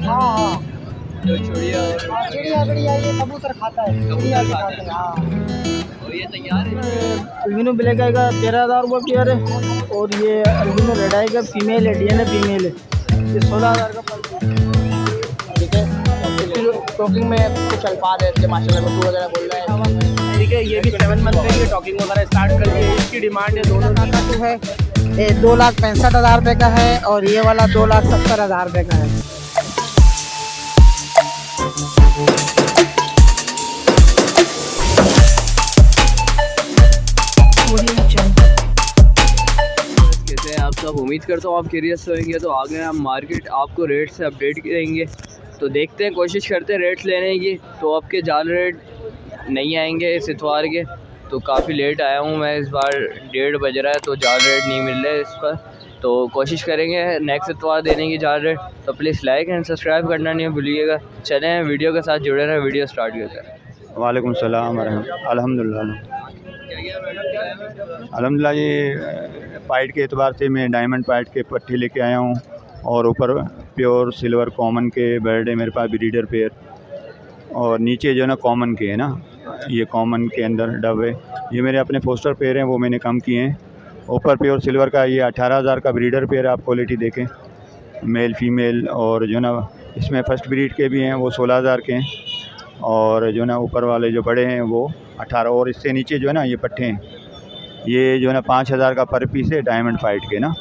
हाँ हाँ, जो चिड़िया चिड़िया चिड़िया ये कबूतर खाता है, चिड़िया भी खाते हैं। हाँ, और ये तैयार है। अल्बिनो ब्लैक आएगा 13,000 रुपये पेयर है, और ये अल्बिनो रेड आएगा फीमेल है, डीएनए फीमेल है, ये 16,000 का पर पीस। ठीक है, टॉकिंग में कुछ अल्फाज है, जैसे माशाल्लाह में वगैरह बोल रहा है। ठीक है, ये भी 7 मंथ का, ये टॉकिंग वगैरह स्टार्ट कर दिए। इसकी डिमांड है दोनों का जो है, ये 2,65,000 रुपये का है, और ये वाला 2,70,000 रुपये का है। कैसे हैं आप सब? उम्मीद करता हूँ आप खैरियत होंगे। तो आगे हम मार्केट आपको रेट से अपडेट करेंगे, तो देखते हैं, कोशिश करते हैं रेट लेने की। तो आपके जाल रेट नहीं आएंगे इस इतवार के, तो काफ़ी लेट आया हूँ मैं इस बार, 1:30 बज रहा है, तो जाल रेट नहीं मिल रहे इस पर। तो कोशिश करेंगे नेक्स्ट इतवार देने की जाल रेट। तो प्लीज़ लाइक एंड सब्सक्राइब करना नहीं भूलिएगा। चलें वीडियो के साथ जुड़े रहें, वीडियो स्टार्ट करते हैं। वालेकुम सलाम अल्हम्दुलिल्लाह। अल्हम्दुलिल्लाह ये पाइट के एतबार से मैं डायमंड पाइट के पट्टे लेके आया हूँ, और ऊपर प्योर सिल्वर कॉमन के बर्ड है मेरे पास, ब्रीडर पेयर, और नीचे जो है ना कॉमन के है ना, ये कॉमन के अंदर डब है। ये मेरे अपने फोस्टर पेयर हैं, वो मैंने कम किए हैं। ऊपर प्योर सिल्वर का ये 18,000 का ब्रीडर पेयर, आप क्वालिटी देखें, मेल फीमेल, और जो ना इसमें फ़र्स्ट ब्रीड के भी हैं, वो 16,000 के हैं, और जो ना ऊपर वाले जो बड़े हैं वो 18, और इससे नीचे जो है ना ये पट्टे हैं, ये जो है ना 5,000 का पर पीस है, डायमंड पाइट के ना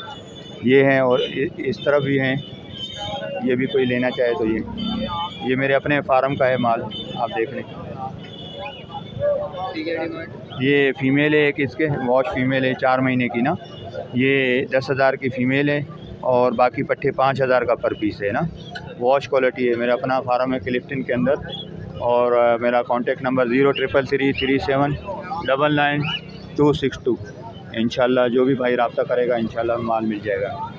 ये हैं। और इस तरफ भी हैं, ये भी कोई लेना चाहे तो ये मेरे अपने फार्म का है माल, आप देख लें। ये फ़ीमेल है एक, इसके वॉश फ़ीमेल है 4 महीने की ना, ये 10,000 की फ़ीमेल है, और बाकी पट्टे 5,000 का पर पीस है ना, वॉश क्वालिटी है। मेरा अपना फार्म है क्लिफ्टन के अंदर, और मेरा कॉन्टेक्ट नंबर 033337999262। इंशाल्लाह जो भी भाई रब्ता करेगा इंशाल्लाह माल मिल जाएगा।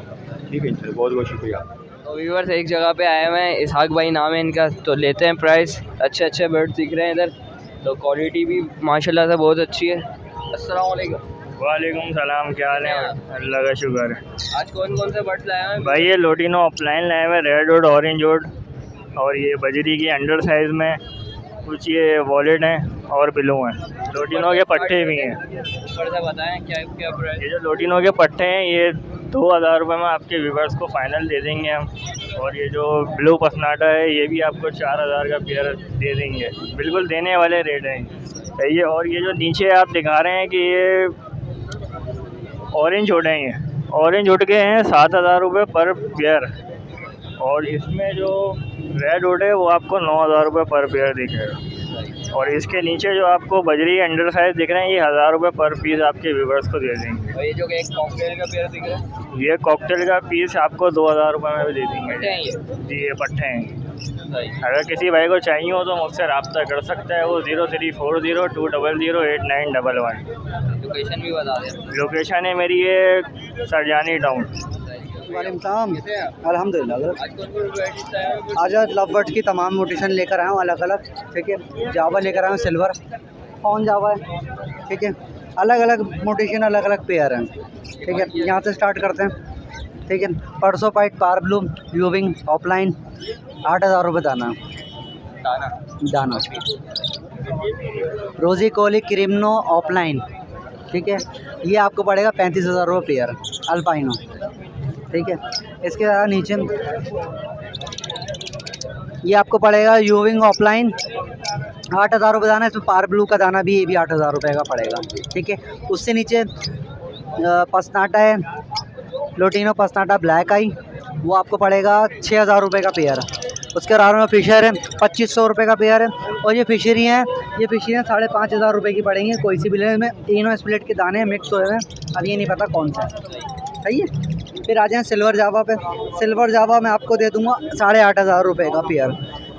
ठीक है, इंशाल्लाह, बहुत बहुत शुक्रिया। तो व्यूअर्स एक जगह पे आए हुए हैं, इसहाक भाई नाम है इनका, तो लेते हैं प्राइस। अच्छे अच्छे बर्ड दिख रहे हैं इधर, तो क्वालिटी भी माशाल्लाह से बहुत अच्छी है। अस्सलाम वालेकुम। वालेकुम सलाम, क्या हाल है? अल्लाह का शुक्र है। आज कौन कौन से बर्ड्स लाए हैं भाई ये लोटिनो ऑफलाइन लाए हुए, रेड वुड, ऑरेंज वुड, और ये बजरी की अंडर साइज़ में, कुछ ये वॉलेट हैं और बिलो हैं। लोटिनो के पट्टे भी हैं। ऊपर से बताएं क्या क्या प्राइस? ये जो लोटिनो के पट्टे हैं ये 2,000 रुपये में आपके व्यूवर्स को फ़ाइनल दे देंगे हम, और ये जो ब्लू पसनाटा है ये भी आपको 4,000 का पेयर दे देंगे, बिल्कुल देने वाले रेट हैं ये। और ये जो नीचे आप दिखा रहे हैं कि ये ऑरेंज वुड हैं, ये ऑरेंज वुड के हैं 7,000 रुपये पर पेयर, और इसमें जो रेड वुड है वो आपको 9,000 रुपये पर पेयर दिखेगा, और इसके नीचे जो आपको बजरी अंडर साइज दिख रहे हैं ये 1,000 रुपये पर पीस आपके व्यूवर्स को दे देंगे। और ये जो एक कॉकटेल का पेयर दिख रहा है, ये कॉकटेल का पीस आपको 2,000 रुपये में भी दे देंगे। पट्टे हैं ये? जी ये पट्टे हैं। सही। अगर किसी भाई को चाहिए हो तो मुझसे रब्ता कर सकता है, वो 0340200911। लोकेशन भी बता दें। लोकेशन है मेरी ये सरजानी टाउन। वालेकुम, अल्हम्दुलिल्लाह। आज कौन कौन वैराइटीज लाए हैं? आज लव बर्ड की तमाम मोटिशन लेकर आया हूँ अलग अलग। ठीक है, जावा लेकर आया हूँ, सिल्वर कौन जावा है। ठीक है, अलग अलग मोटिशन, अलग अलग पेयर हैं। ठीक है, यहाँ से स्टार्ट करते हैं। ठीक है, परसों पाइट पार ब्लू यूविंग ऑफलाइन 8,000 रुपये दाना। दाना रोजी कोली क्रिमनो ऑफलाइन। ठीक है, ये आपको पड़ेगा 35,000 रुपये पेयर, अल्पाइनो। ठीक है, इसके अलावा नीचे ये आपको पड़ेगा यूविंग ऑफलाइन 8,000 रुपये दाना। इसमें पार ब्लू का दाना भी, ये भी 8,000 रुपये का पड़ेगा। ठीक है, उससे नीचे पसनाटा है, लोटिनो पसनाटा ब्लैक आई, वो आपको पड़ेगा 6,000 रुपये का पेयर। उसके अलावा फिशर है 2,500 रुपये का पेयर है। और ये फिशरी हैं, ये फिशरी 5,500 रुपये की पड़ेंगी। कोई सी भी लेने में तीनों स्प्लिट के दाने मिक्स हुए हैं, अब ये नहीं पता कौन सा है। सही है, फिर आ जाएँ सिल्वर जावा पे। सिल्वर जावा मैं आपको दे दूँगा 8,500 रुपये का पेयर।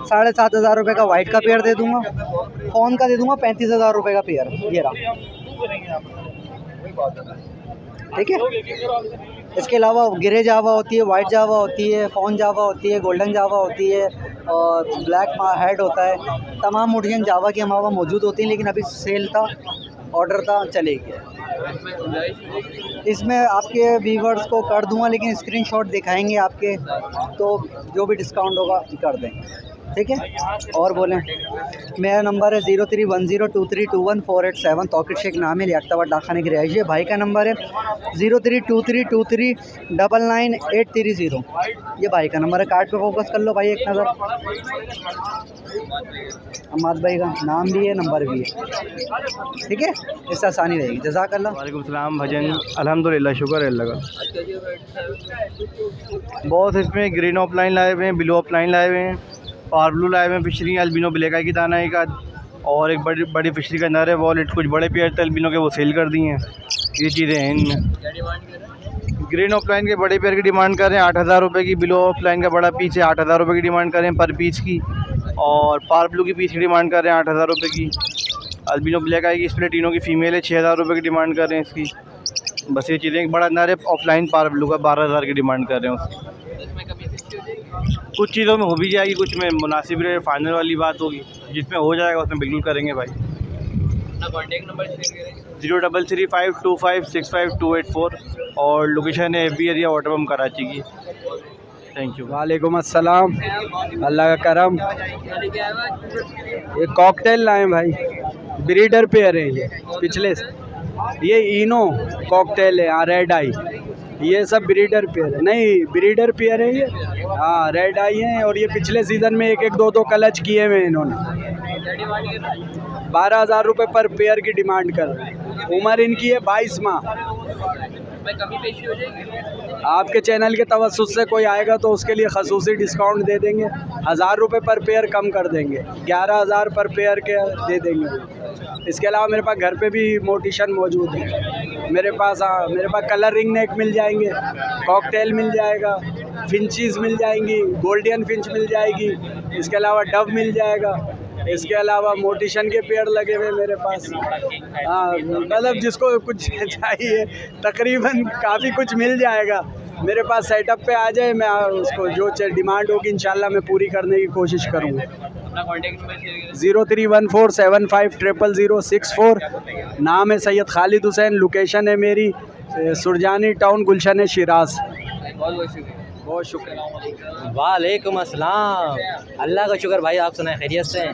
7,500 रुपये का वाइट का पेयर दे दूँगा। फ़ोन का दे दूँगा 35,000 रुपये का पेयर, ये रहा। ठीक है, इसके अलावा ग्रे जावा होती है, वाइट जावा होती है, फ़ोन जावा होती है, गोल्डन जावा होती है, और ब्लैक हेड होता है। तमाम मोटियन जावा की हमारे वहाँ मौजूद होती हैं, लेकिन अभी सेल था, ऑर्डर था, चले गए। इसमें आपके व्यूवर्स को कर दूंगा, लेकिन स्क्रीनशॉट दिखाएंगे आपके, तो जो भी डिस्काउंट होगा कर देंगे, ठीक है। और बोलें, मेरा नंबर है 0310232148 तौकीर शेख नाम है, लियाकताबाद डाकखाने की रिहाइश है। भाई का नंबर है 032323999830, ये भाई का नंबर है। कार्ड पे फोकस कर लो भाई एक नज़र। अम्माद भाई का नाम भी है, नंबर भी है, ठीक है, इससे आसानी रहेगी। जज़ाकल्लाह। वालेकुम सलाम भजन, अल्हम्दुलिल्लाह, शुक्र है अल्लाह का। बहुत इसमें ग्रीन ऑफलाइन लाए हुए हैं, ब्लू ऑफलाइन लाए हुए हैं, पावर ब्लू लाए हुए हैं, फिशरी अल्बिनो ब्लैक आई की दाना एक आध, और एक बड़ी फिशरी का अंदर है वॉलेट, कुछ बड़े पेयर थे अल्बिनो के, वो सेल कर दिए हैं। ये चीज़ें हैं इनमें। ग्रीन ऑफलाइन के बड़े पेयर की डिमांड कर रहे हैं 8,000 रुपये की, ब्लू ऑफलाइन का बड़ा पीस है 8,000 रुपये की डिमांड कर रहे हैं पर पीस की, और पावर ब्लू की पीस की डिमांड कर रहे हैं 8,000 रुपये की। अल्बिनो ब्लैक आई की स्प्लेटिनो की फ़ीमेल है 6,000 रुपये की डिमांड कर रहे हैं इसकी। बस ये चीज़ें, एक बड़ा अंदर है ऑफलाइन पावर ब्लू का 12,000 की डिमांड कर रहे हैं उसकी। कुछ चीज़ों में हो भी जाएगी, कुछ में मुनासिब रहे, फाइनल वाली बात होगी, जिसमें हो जाएगा उसमें बिल्कुल करेंगे भाई। कॉन्टेक्ट नंबर 0333565284 और लोकेशन है FB area water pump Karachi की। Thank you. वालेकुम अस्सलाम, अल्लाह का करम। ये कॉकटेल लाए भाई, ब्रीडर पेयर है ये पिछले से। ये इनो कॉकटेल है, हाँ रेड आई, ये सब ब्रीडर पेयर है, नहीं ब्रीडर पेयर है ये, हाँ रेड आई है। और ये पिछले सीज़न में 1-1, 2-2 क्लच किए हुए हैं इन्होंने। 12,000 रुपये पर पेयर की डिमांड कर रहे हैं। उम्र इनकी है 22 माह। आपके चैनल के तवस्सुस से कोई आएगा तो उसके लिए खसूसी डिस्काउंट दे देंगे, 1,000 रुपये पर पेयर कम कर देंगे, 11,000 पर पेयर के दे देंगे। इसके अलावा मेरे पास घर पे भी मोटिशन मौजूद है मेरे पास कलर रिंग नेक मिल जाएंगे, कॉकटेल मिल जाएगा, फिंचीज़ मिल जाएंगी, गोल्डन फिंच मिल जाएगी, इसके अलावा डव मिल जाएगा, इसके अलावा मोटिशन के पेड़ लगे हुए मेरे पास। हाँ, मतलब जिसको कुछ चाहिए तकरीबन काफ़ी कुछ मिल जाएगा मेरे पास। सेटअप पे आ जाए, मैं उसको जो डिमांड होगी इंशाल्लाह मैं पूरी करने की कोशिश करूँगा। 031475000064, नाम है सैयद खालिद हुसैन, लोकेशन है मेरी सुरजानी टाउन, गुलशन शिराज। बहुत शुक्रिया। वालेकुम अस्सलाम, अल्लाह का शुक्र भाई, आप सुनाए खैरियत से हैं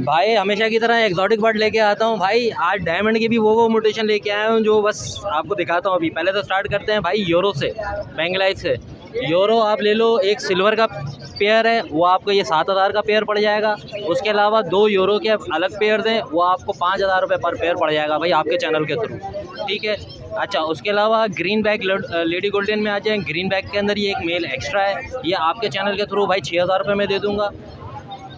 भाई? हमेशा की तरह एक्जॉटिक बर्ड लेके आता हूँ भाई। आज डायमंड की भी वो मोटेशन लेके आया हूँ जो बस आपको दिखाता हूँ अभी। पहले तो स्टार्ट करते हैं भाई यूरो से, बेंगलाइज से। यूरो आप ले लो, एक सिल्वर का पेयर है वो आपको ये 7,000 का पेयर पड़ जाएगा। उसके अलावा 2 यूरो के अलग पेयर हैं वो आपको 5,000 रुपये पर पेयर पड़ जाएगा भाई आपके चैनल के थ्रू, ठीक है। अच्छा, उसके अलावा ग्रीन बैग लेडी गोल्डन में आ जाए, ग्रीन बैग के अंदर ये एक मेल एक्स्ट्रा है, ये आपके चैनल के थ्रू भाई 6,000 रुपये में दे दूँगा।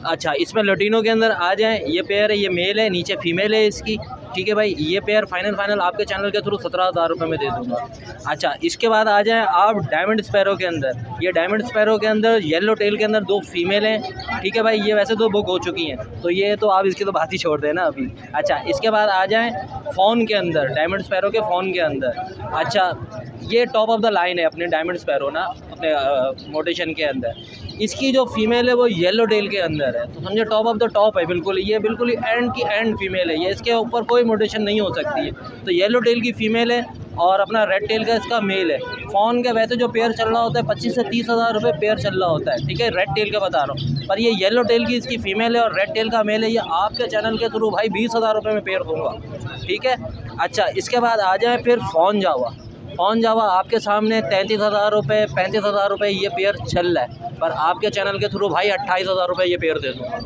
अच्छा, इसमें लटीनो के अंदर आ जाएँ, ये पेयर है, ये मेल है, नीचे फीमेल है इसकी, ठीक है भाई। ये पेयर फाइनल आपके चैनल के थ्रू 17,000 रुपये में दे दूँगा। अच्छा, इसके बाद आ जाएँ आप डायमंड स्पैरो के अंदर। ये डायमंड स्पैरो के अंदर येलो टेल के अंदर 2 फीमेल हैं, ठीक है भाई। ये वैसे तो बुक हो चुकी हैं, तो ये तो आप इसकी तो बात ही छोड़ देना अभी। अच्छा, इसके बाद आ जाएँ फ़ोन के अंदर, डायमंड स्पैरो के फ़ोन के अंदर। अच्छा, ये टॉप ऑफ द लाइन है अपने डायमंड स्पैरो ना, अपने मोटेशन के अंदर। इसकी जो फीमेल है वो येलो टेल के अंदर है, तो समझे टॉप ऑफ द टॉप है बिल्कुल। ये बिल्कुल ही एंड की एंड फीमेल है, ये इसके ऊपर कोई मोटेशन नहीं हो सकती है। तो येलो टेल की फ़ीमेल है और अपना रेड टेल का इसका मेल है। फ़ोन का वैसे जो पेयर चल रहा होता है 25 से 30,000 रुपये पेयर चल रहा होता है, ठीक है, रेड टेल का बता रहा हूँ। पर ये येलो टेल की इसकी फ़ीमेल है और रेड टेल का मेल है, ये आपके चैनल के थ्रू भाई 20,000 रुपये में पेयर दूँगा, ठीक है। अच्छा, इसके बाद आ जाए फिर फ़ोन जावा आपके सामने 33,000 रुपये 35,000 रुपये ये पेयर चल रहा है, पर आपके चैनल के थ्रू भाई 28,000 रुपये ये पेयर दे दूँगा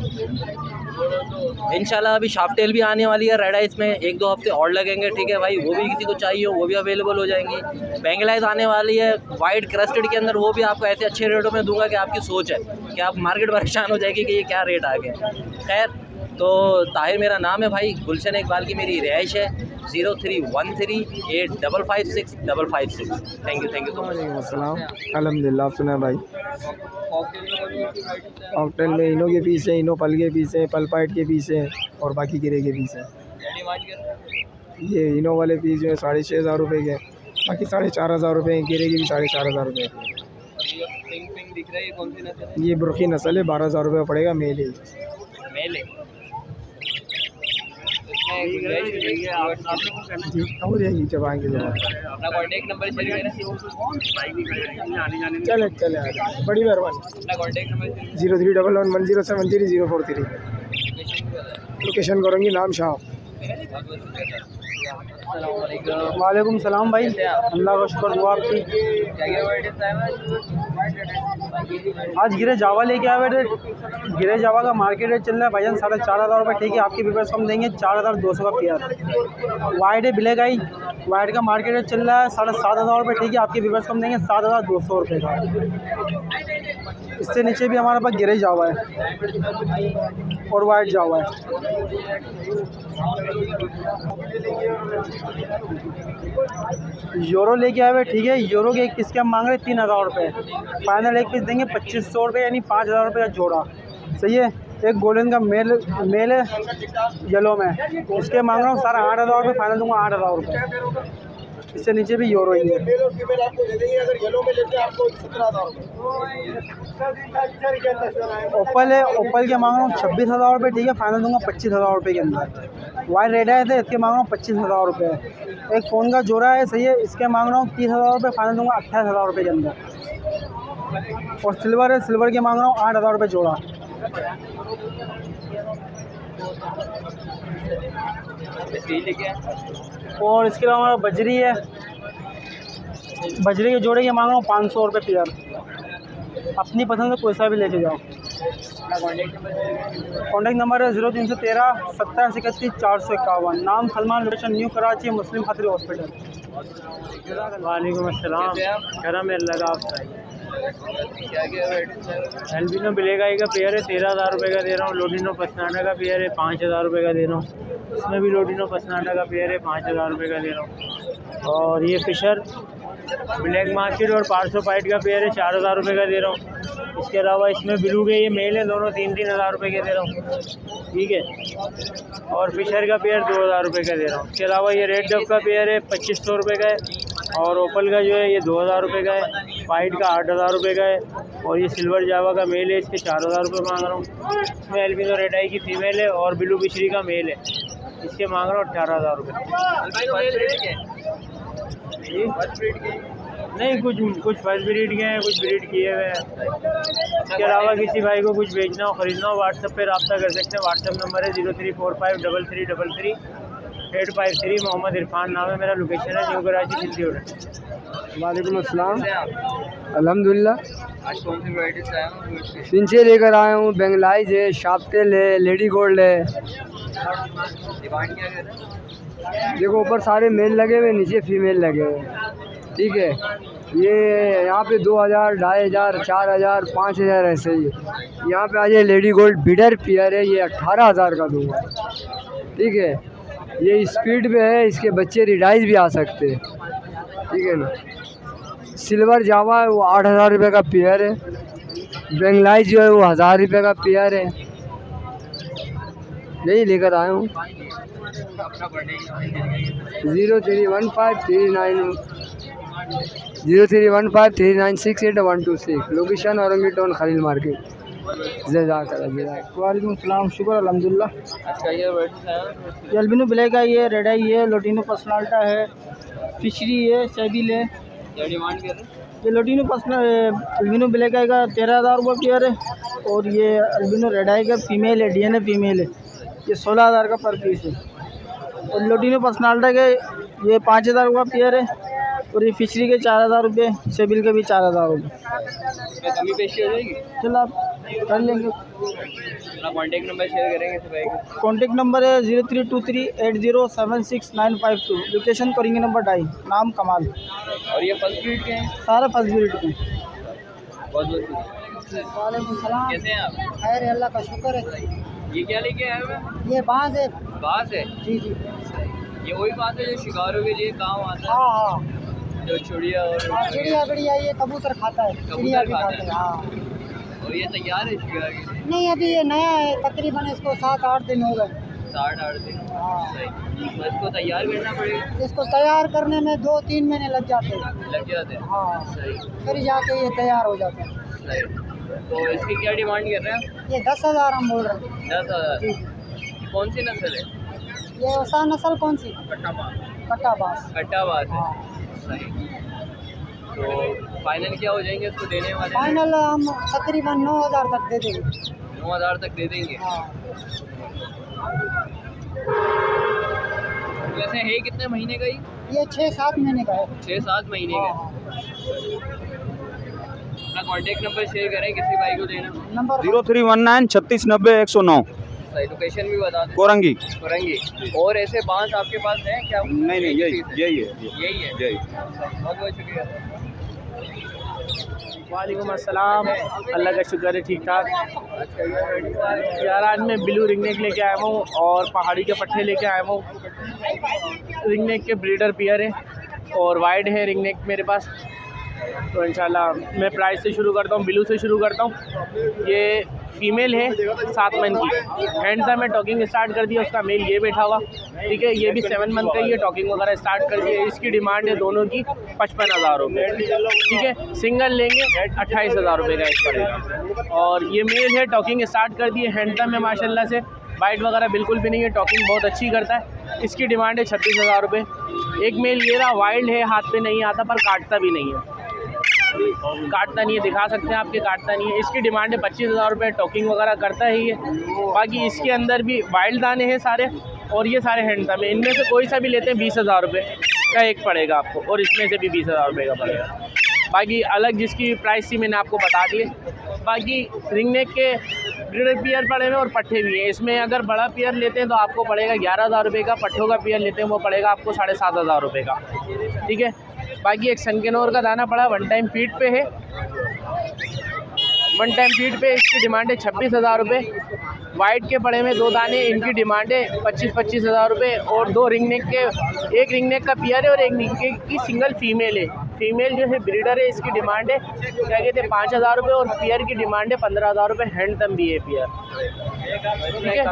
इंशाल्लाह। अभी शाफ्टेल भी आने वाली है रेड आइस में, 1-2 हफ्ते और लगेंगे, ठीक है भाई। वो भी किसी को चाहिए हो वो भी अवेलेबल हो जाएंगी। बेंगलाइज आने वाली है वाइट क्रस्टेड के अंदर, वो भी आपको ऐसे अच्छे रेटों में दूंगा कि आपकी सोच है कि आप मार्केट परेशान हो जाएगी कि ये क्या रेट आ गया। खैर, तो ताहिर मेरा नाम है भाई, गुलशन इकबाल की मेरी रिहाइश है, 0313855656। Thank you so much. अल्हम्दुलिल्लाह, आप सुना भाई। कॉकटेल में इनो के पीस है, इनो पल के पीस है, पल पाइट के पीस है और बाकी गिरे के पीस है। ये इनो वाले पीस जो है 6,500 रुपये के, बाकी 4,500 रुपये, गिरे के भी 4,500 रुपये। ये बुरखी नस्ल है, 12,000 रुपये पड़ेगा, मेल है। हो जाएगी जब आएंगे जब अपना कॉन्टेक्ट नंबर शेयर करें। चले चले बड़ी मेहरबानी। अपना कॉन्टेक्ट नंबर 03111073 लोकेशन करेंगी नाम शाह। वालेकुम सलाम भाई, अल्लाह का शुक्र दुआ आपकी। आज गिरे जावा लेके आए थे। गिरे जावा का मार्केट रेट चल रहा है भाईजान 4,500 रुपये। ठीक है, आपके व्यूअर्स को हम देंगे 4,200 का पेयर। वाइड है ब्लैक आई, वाइड का मार्केट रेट चल रहा है 7,500 रुपये। ठीक है, आपके व्यूअर्स को हम देंगे 7,200 रुपये का। इससे नीचे भी हमारे पास गिरे जावा है और वाइट जावा है। यूरो लेके आए हुए। ठीक है, यूरो के एक पीस के हम मांग रहे हैं 3,000 रुपये। फाइनल एक पीस देंगे 2,500 रुपये, यानी 5,000 रुपये का जोड़ा। सही है। एक गोल्डन का मेल है येलो में, इसके मांग रहा हूँ सारा 8,000 रुपये। फाइनल दूंगा 8,000 रुपये। इससे नीचे भी यूरो ही है। ओपल है, ओपल के मांग रहा हूँ 26,000 रुपये। ठीक है, फाइनल दूंगा 25,000 रुपये के अंदर। वाइट रेड आए थे, इसके मांग रहा हूँ 25,000 रुपये। एक फ़ोन का जोड़ा है, सही है, इसके मांग रहा हूँ 30,000 रुपये। फाइनल दूंगा 28,000 रुपये के अंदर। और सिल्वर है, सिल्वर के मांग रहा हूँ 8,000 रुपये जोड़ा। और इसके अलावा हमारा बजरी है, बजरी के जोड़े के मांग रहा हूँ 500 रुपये पेयर। अपनी पसंद से कोई सा भी लेके जाओ। कॉन्टैक्ट नंबर है 0313 27 31 451। नाम सलमान, लोकेशन न्यू कराची, मुस्लिम खतरी हॉस्पिटल। वालेकुम अस्सलाम, करम अल्लाह का। एल्बिनो ब्लैक का पेयर है 13,000 रुपये का दे रहा हूँ। लोडिनो पसनाटा का पेयर है 5,000 रुपये का दे रहा हूँ। इसमें भी लोडिनो पसनाटा का पेयर है 5,000 रुपये का दे रहा हूँ। और ये फिशर ब्लैक मार्केट और पार्सो पाइट का पेयर है 4,000 रुपये का दे रहा हूँ। इसके अलावा इसमें ब्लू के ये मेल है, दोनों 3,000 रुपये के दे रहा हूँ। ठीक है, और फिशर का पेयर 2,000 रुपये का दे रहा हूँ। इसके अलावा ये रेड डब का पेयर है 2,500 रुपये का है। और ओपल का जो है ये 2,000 रुपये का है। वाइट का 8,000 रुपये का है। और ये सिल्वर जावा का मेल है, इसके 4,000 रुपये मांग रहा हूँ। इसमें एल्बिनो रेड आई की फीमेल है और ब्लू बिशरी का मेल है, इसके मांग रहा हूँ 18,000 रुपये। नहीं, कुछ फर्स्ट ब्रीड के हैं, कुछ ब्रीड किए हुए हैं। इसके अलावा किसी भाई को कुछ बेचना हो, ख़रीदना हो, व्हाट्सएप पे रब्ता कर सकते हैं। व्हाट्सएप नंबर है 0345333853। मोहम्मद इरफान नाम है मेरा। लोकेशन है न्यू कराची सिटी रोड। वालेकुम अस्सलाम, अल्हम्दुलिल्लाह। आज कौन सी वैराइटीज आया हूँ? सिंचे लेकर आया हूँ। बेंगलाइज है, शाप्टेल है, लेडी गोल्ड है। डिमांड क्या कर रहे हैं? देखो ऊपर सारे मेल लगे हुए, नीचे फीमेल लगे हुए। ठीक है, ये यहाँ पे 2,000, 2,500, 4,000, 5,000 ऐसे ही। यहाँ पे आ जाए लेडी गोल्ड बिडर पियर है, ये 18,000 का दूँगा। ठीक है, ये स्पीड पे है, इसके बच्चे रिडाइज भी आ सकते हैं। ठीक है ना। सिल्वर जावा है, वो 8,000 रुपये का पेयर है। बेंगलाइज जो है वो 1,000 रुपये का पेयर है। यही लेकर आया हूँ। 0315396826। Location Orangi town Khalil market. वालेकुम सलाम, शुक्र अल्हम्दुलिल्लाह। अच्छा, ये वैराइटीज आया ये एल्बिनो ब्लैक आई है, रेड आई है, लोटिनो पर्सनाल्टा है, फिशरी है, सेबिल है। क्या डिमांड कर रहे हैं? ये लोटिनो एल्बिनो ब्लैक आई का 13,000 रुपये पेयर है। और ये एल्बिनो रेड आई का फीमेल है, DNA फीमेल है, ये 16,000 का पर पीस है। और लोटिनो पर्सनाल्टा के ये 5,000 का पेयर है। और ये फिशरी के 4,000 रुपये, सेबिल के भी 4,000 रुपये। कमी पेशी हो जाएगी? चलो आप कर लेंगे। अपना कॉन्टेक्ट नंबर शेयर करेंगे तो भाई को। कॉन्टेक्ट नंबर है 03238076 952। लोकेशन करेंगे नंबर 2.5। नाम कमाल। और ये फर्स्ट ब्रीड के हैं? सारा फर्स्ट ब्रीड के। बहुत बहुत वालेकुम सलाम, कैसे हैं आप? खैर है, अल्लाह का शुक्र है। ये क्या लेके आए हुए हैं? ये बांस है। बास है? जी जी, ये वही बात है जो शिकारों के लिए काम आता है? हाँ हाँ, जो चिड़िया और चिड़िया बढ़िया, ये कबूतर खाता है, चिड़िया भी खाता है। हाँ, और ये तैयार है शिकार के लिए? नहीं अभी ये नया है, तकरीबन इसको 7-8 दिन हो गए। 7-8 दिन? हाँ, सही। तो इसको तैयार करना पड़ेगा? इसको तैयार करने में 2-3 महीने लग जाते हैं। लग जाते हैं? हाँ, सही फिर जाके ये तैयार हो जाते हैं। सही। तो इसकी क्या डिमांड कर रहे हैं? ये 10,000 हम बोल रहे हैं। 10,000? कौन सी नस्ल है? ये ऐसा नस्ल कौन सी? कट्टा बास। कट्टा बात है। सही। तो फाइनल क्या हो जाएंगे इसको देने वाले? फाइनल हम तकरीबन 9,000 तक दे देंगे। 9,000 तक दे देंगे। हाँ। वैसे है कितने महीने का ये 6-7 महीने का है। 6-7 महीने का। हाँ। अपना कॉन्टेक्ट नंबर शेयर करें किसी भाई को देना। नंबर 0319 3690 109 सही। लोकेशन भी बता दें। कोरंगी। कोरंगी। और ऐसे बांस आपके पास हैं क्या? नहीं यही है यही है। बहुत बहुत शुक्रिया। वालेकुम अस्सलाम। अल्लाह का शुक्र है ठीक ठाक। यार आज मैं ब्लू रिंगनेक लेके आया हूँ और पहाड़ी के पट्टे लेके आया हूँ। रिंगनेक के ब्रीडर पेयर है और वाइड है रिंगनेक मेरे पास। तो इंशाल्लाह मैं प्राइस से शुरू करता हूँ, ब्लू से शुरू करता हूँ। ये फीमेल है 7 मंथ की। हैंड था मैं टॉकिंग स्टार्ट कर दिया, उसका मेल ये बैठा हुआ, ठीक है। ये भी 7 मंथ का ही है, टॉकिंग वगैरह स्टार्ट कर दिया। इसकी डिमांड है दोनों की 55,000 रुपये, ठीक है। सिंगल लेंगे 28,000 रुपये का एक पड़ेगा। और ये मेल है, टॉकिंग स्टार्ट कर दिए। हैंड था मैं माशाल्लाह से, बाइट वगैरह बिल्कुल भी नहीं है, टॉकिंग बहुत अच्छी करता है। इसकी डिमांड है 36,000 रुपये। एक मेल ये रहा, वाइल्ड है, हाथ पे नहीं आता पर काटता भी नहीं है, काटता नहीं है, दिखा सकते हैं आपके, काटता नहीं है। इसकी डिमांड है 25,000 रुपये। टॉकिंग वगैरह करता है ये। बाकी इसके अंदर भी वाइल्ड दाने हैं सारे और ये सारे हैंड दाने। इनमें से कोई सा भी लेते हैं 20,000 रुपये का एक पड़ेगा आपको, और इसमें से भी 20,000 रुपये का पड़ेगा। बाकी अलग जिसकी प्राइस थी मैंने आपको बता दिए। बाकी रिंगनेक के ब्रीडर पेयर पड़े हुए और पट्ठे भी हैं। इसमें अगर बड़ा पेयर लेते हैं तो आपको पड़ेगा 11,000 रुपये का। पट्ठों का पेयर लेते हैं वो पड़ेगा आपको 7,500 रुपये का, ठीक है। बाकी एक सनकेनोर का दाना पड़ा 1 टाइम फीड पे है, 1 टाइम फीड पे। इसकी डिमांड है 26,000 रुपये। वाइट के पड़े में 2 दाने, इनकी डिमांड है 25,000 रुपये। और 2 रिंगनेक के, एक रिंगनेक का पेयर है और एक रिंगनेक की सिंगल फीमेल है। फीमेल जो है ब्रीडर है, इसकी डिमांड है क्या कहते हैं 5,000 रुपये और पेयर की डिमांड है 15,000 रुपये। हैंड तम भी है पेयर, ठीक है।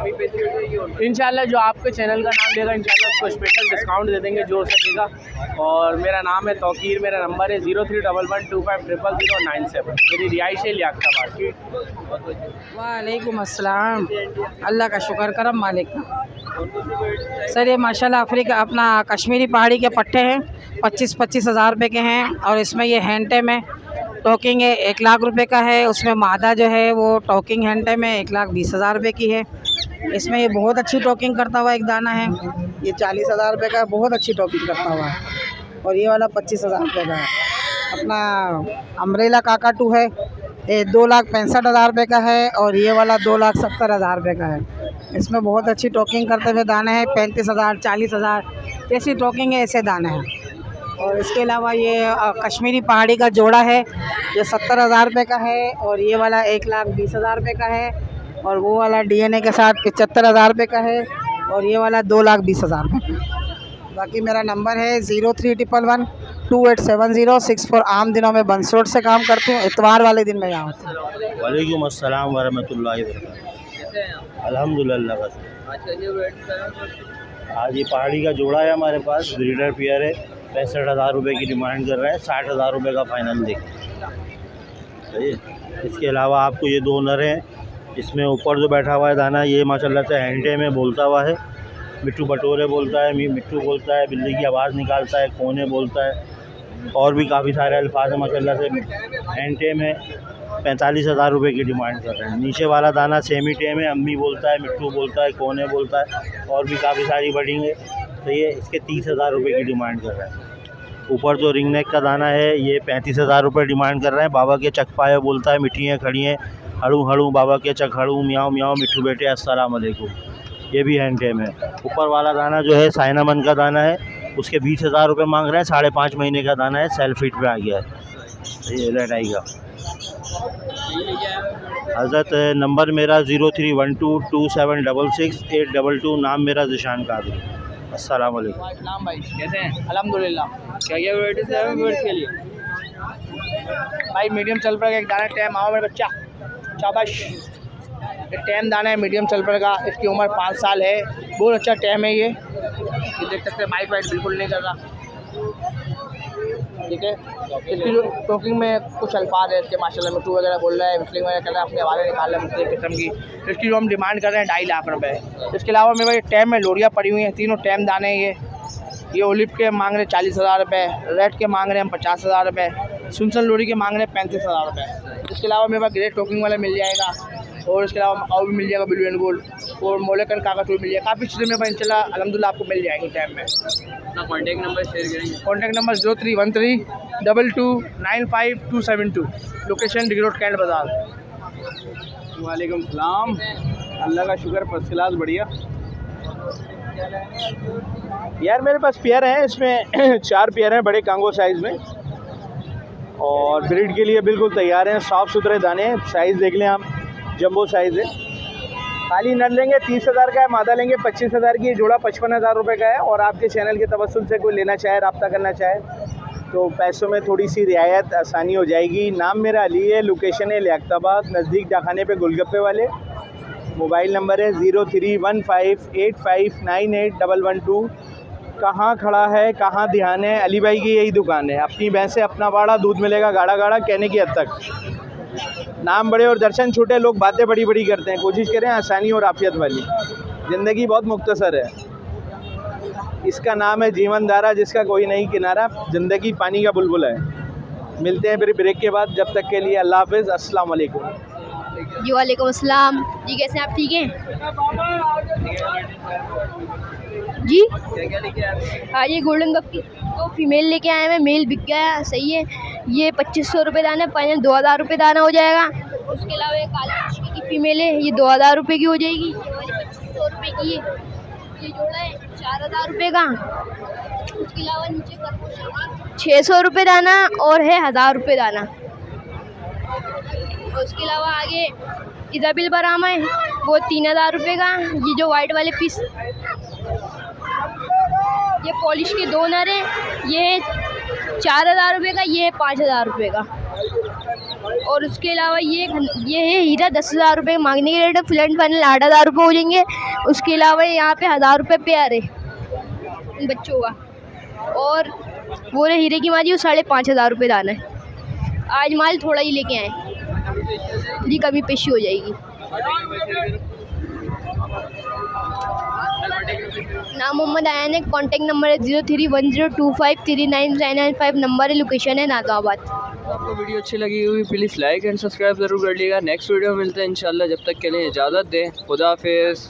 इंशाल्लाह जो आपके चैनल का नाम देगा इंशाल्लाह उसको स्पेशल डिस्काउंट दे देंगे जो हो सकेगा। और मेरा नाम है तौकीर, मेरा नंबर है 0311250097। मेरी रिहाइश है लियाकता मार्केट। वालेकुम अस्सलाम। अल्लाह का शुक्र करम मालिक का। सर ये माशाल्लाह अफ्रीका अपना कश्मीरी पहाड़ी के पट्टे हैं, 25,000 रुपये के हैं। और इसमें ये हैंड टेम है, टॉकिंग है 1,00,000 रुपये का है। उसमें मादा जो है वो टॉकिंग हैंड टेम है 1,20,000 रुपये की है। इसमें ये बहुत अच्छी टॉकिंग करता हुआ एक दाना है, ये 40,000 रुपये का, बहुत अच्छी टॉकिंग करता हुआ है। और ये वाला 25,000 रुपये का है। अपना अम्ब्रेला काकाटू है, ये 2,65,000 रुपये का है। और ये वाला 2,70,000 रुपये का है। इसमें बहुत अच्छी टॉकिंग करते हुए दाने हैं, 35,000 40,000 जैसी टॉकिंग है ऐसे दाने हैं। और इसके अलावा ये कश्मीरी पहाड़ी का जोड़ा है, ये 70,000 रुपये का है। और ये वाला 1,20,000 रुपये का है। और वो वाला DNA के साथ 75,000 रुपये का है। और ये वाला 2,20,000 रुपये का। बाकी मेरा नंबर है 0311287064। आम दिनों में बंस रोड से काम करती हूँ, इतवार वाले दिन मैं यहाँ होती हूँ। वालेकुम अस्सलाम वरहमतुल्लाहि वबरकातुहू। अल्हम्दुलिल्लाह। बस आज ये पहाड़ी का जोड़ा है हमारे पास, ब्रीडर पेयर है, 65,000 रुपये की डिमांड कर रहे हैं, 60,000 रुपये का फ़ाइनल देखें। इसके अलावा आपको ये 2 नर हैं। इसमें ऊपर जो बैठा हुआ है दाना, ये माशाल्लाह से हैंडे में बोलता हुआ है, मिट्टू बटोरे बोलता है, मिट्टू बोलता है, बिल्ली की आवाज़ निकालता है, कोने बोलता है, और भी काफ़ी सारे अल्फाज हैं माशाल्लाह से। हैंडे में 45,000 रुपये की डिमांड कर रहे हैं। नीचे वाला दाना सेमी टेम है, अम्मी बोलता है, मिट्टू बोलता है, कोने बोलता है, और भी काफ़ी सारी बर्डिंग है। तो ये इसके 30,000 रुपये की डिमांड कर रहे हैं। ऊपर जो रिंग नेक का दाना है ये 35,000 रुपये डिमांड कर रहे हैं। बाबा के चक पाए बोलता है, मिट्टियाँ खड़ी हैं, हड़ू हड़ू बाबा के चक हड़ू, म्याऊं म्याऊं मिट्टू बेटे अस्सलाम वालेकुम। ये भी हैंड टेम है। ऊपर वाला दाना जो है साइनामन का दाना है, उसके 20,000 रुपये मांग रहे हैं। 5.5 महीने का दाना है, सेल्फ फीट पे आ गया है। ये रेड आएगा। हज़रत नंबर मेरा 03122766 नाम मेरा ज़िशान कादरी। अस्सलाम वालेकुम। नाम भाई कैसे हैं? अल्हम्दुलिल्लाह। क्या क्या वैराइटीज़ है बर्ड्स के लिए? भाई मीडियम चल पड़ेगा एक दाना टैम। आओ मेरे बच्चा, शाबाश। ये टैम दाना है, मीडियम चल पड़ेगा। इसकी उम्र 5 साल है, बहुत अच्छा टैम है ये देख सकते हैं। बाइट वाइट बिल्कुल नहीं कर रहा। ठीक है। इसकी जो टोकिंग में कुछ अल्फाज है इसके माशाल्लाह, मिट्टू वगैरह बोल रहा है, विस्लिंग वगैरह कर रहा है, अपने हवाले निकाल रहा है मुख्तलिफ किस्म की। तो इसकी जो हम डिमांड कर रहे हैं 2.5 लाख रुपए। इसके अलावा मेरे पास टैम में लोरियाँ पड़ी हुई हैं, तीनों टैम दाने हैं। ये ओलिव के मांग रहे 40,000 रुपये, रेड के मांग रहे हैं हम 50,000 रुपये, सुनसन लोरी के मांग रहे हैं 35,000 रुपये। इसके अलावा मेरे पास ग्रे टोकिंग वाला मिल जाएगा, और इसके अलावा मकाऊ भी मिल जाएगा, ब्लू एंड गोल्ड, और मोलेकन काकातूर मिल जाएगा। काफ़ी चीज़ें मेरे पास इंशाल्लाह अल्हम्दुलिल्लाह आपको मिल जाएंगी टाइम में। अपना कॉन्टैक्ट नंबर शेयर करेंगे। कॉन्टैक्ट नंबर 0313 22925272, लोकेशन डिग रोड कैंट बाज़ार। वालेकुम सलाम। अल्लाह का शुक्र, फर्स्ट क्लास, बढ़िया। यार मेरे पास पेयर हैं, इसमें 4 पेयर हैं बड़े कांगो साइज़ में, और ब्रीड के लिए बिल्कुल तैयार हैं। साफ़ सुथरे दाने हैं, साइज़ देख लें आप, जंबो साइज़ है। खाली नर लेंगे 30,000 का है, मादा लेंगे 25,000 की। ये जोड़ा 55,000 रुपये का है। और आपके चैनल के तवस्सुल से कोई लेना चाहे, रब्ता करना चाहे, तो पैसों में थोड़ी सी रियायत आसानी हो जाएगी। नाम मेरा अली है, लोकेशन है लियाकताबाद, नज़दीक डाखाने पे गोलगप्पे वाले। मोबाइल नंबर है 031585981112। कहाँ खड़ा है, कहाँ ध्यान है, अली भाई की यही दुकान है। अपनी भैंसे, अपना बाड़ा, दूध मिलेगा गाढ़ा गाढ़ा, कहने की हद तक। नाम बड़े और दर्शन छोटे, लोग बातें बड़ी बड़ी करते हैं। कोशिश करें आसानी और आफियत वाली। ज़िंदगी बहुत मुख्तसर है। इसका नाम है जीवन धारा, जिसका कोई नहीं किनारा। ज़िंदगी पानी का बुलबुल है। मिलते हैं फिर ब्रेक के बाद, जब तक के लिए अल्लाह हाफ़िज़, अस्सलाम वालेकुम। जी वालेकुम अस्सलाम जी, कैसे हैं आप? ठीक हैं जी। हाँ, ये गोल्डन कप की तो फीमेल लेके आए हैं, मेल बिक गया है, सही है। ये 2500 रुपये दाना, फाइनल 2,000 रुपये दाना हो जाएगा। उसके अलावा ये काली मछली की फीमेल है, ये 2,000 रुपये की हो जाएगी। ये वाली 2500 रुपये की है। ये जोड़ा है 4,000 रुपये का। उसके अलावा नीचे 600 रुपये दाना और है 1,000 रुपये दाना। और उसके अलावा आगे इजाबिल बरामा है, वो 3,000 रुपये का। ये जो वाइट वाले पीस, ये पॉलिश के 2 नर हैं, ये 4,000 रुपये का, ये है 5,000 रुपये का। और उसके अलावा ये है हीरा, 10,000 रुपये मांगने के रेट है, फ्लैट फाइनल 8,000 रुपये हो जाएंगे। उसके अलावा यहाँ पे 1,000 रुपये पेयर है इन बच्चों का। और वो रहे हीरे की माजी, वो 5,500 रुपये दाना है। आज माल थोड़ा ही लेके आए जी, कमी पेशी हो जाएगी। नाम मोहम्मद आयान है, कॉन्टैक्ट नंबर है 0310253995 नंबर है, लोकेशन है नाज़ाबाद। आपको वीडियो अच्छी लगी हुई प्लीज़ लाइक एंड सब्सक्राइब ज़रूर कर लीजिएगा। नेक्स्ट वीडियो में मिलते हैं इंशाल्लाह। जब तक के लिए इजाज़त दें, खुदा हाफिज़।